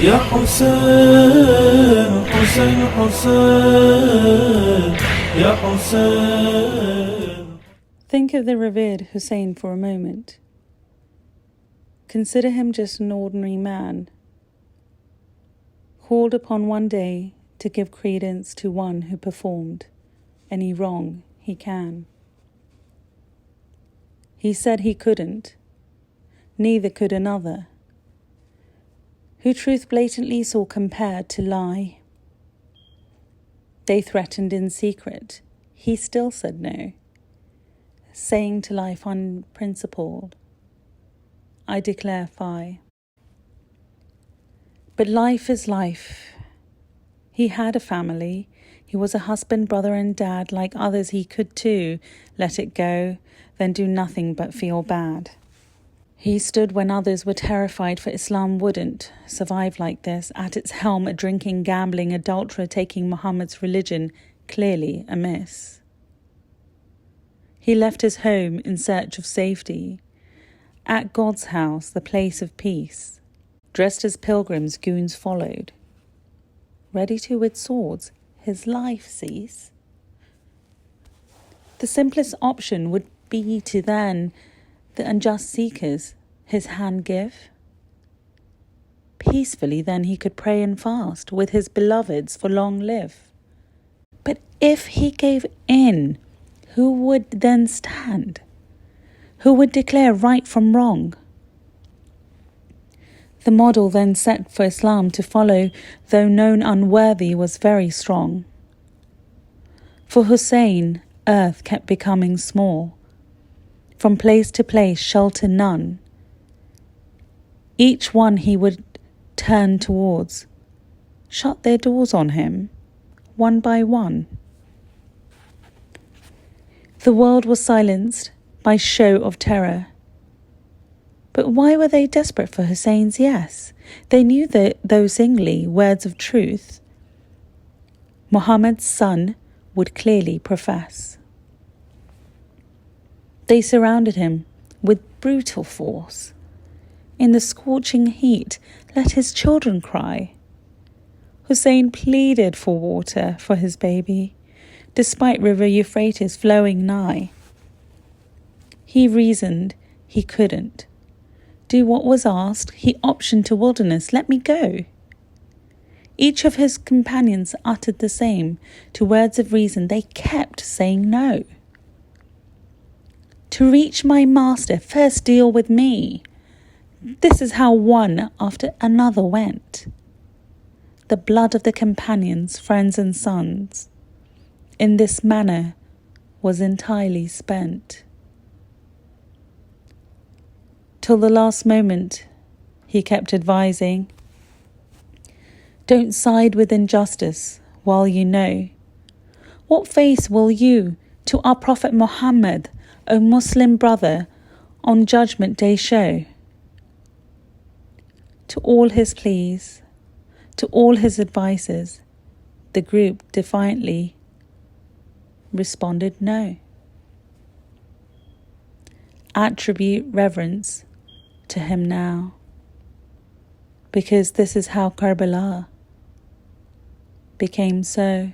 يا حسين حسين حسين يا حسين. Think of the revered Hussain for a moment. Consider him just an ordinary man, called upon one day to give credence to one who performed any wrong he can. He said he couldn't, neither could another, who truth blatantly saw compared to lie. They threatened in secret, he still said no, saying to life unprincipled, I declare fie. But life is life. He had a family. He was a husband, brother and dad. Like others, he could too let it go, then do nothing but feel bad. He stood when others were terrified, for Islam wouldn't survive like this. At its helm, a drinking, gambling adulterer, taking Muhammad's religion clearly amiss. He left his home in search of safety. At God's house, the place of peace, dressed as pilgrims, goons followed, ready to with swords his life cease. The simplest option would be to then the unjust seekers his hand give. Peacefully then he could pray and fast, with his beloveds for long live. But if he gave in, who would then stand? Who would declare right from wrong? The model then set for Islam to follow, though known unworthy, was very strong. For Hussain, earth kept becoming small. From place to place, shelter none. Each one he would turn towards, shut their doors on him, one by one. The world was silenced by show of terror. But why were they desperate for Hussain's yes? They knew that those singly words of truth Muhammad's son would clearly profess. They surrounded him with brutal force. In the scorching heat, let his children cry. Hussain pleaded for water for his baby, despite river Euphrates flowing nigh. He reasoned he couldn't do what was asked. He optioned to wilderness, let me go. Each of his companions uttered the same. To words of reason they kept saying no. To reach my master, first deal with me. This is how one after another went. The blood of the companions, friends and sons, in this manner was entirely spent. Till the last moment, he kept advising, don't side with injustice while you know. What face will you to our Prophet Muhammad, O Muslim brother, on Judgment Day show? To all his pleas, to all his advices, the group defiantly responded no. Attribute reverence to him now, because this is how Karbala became so.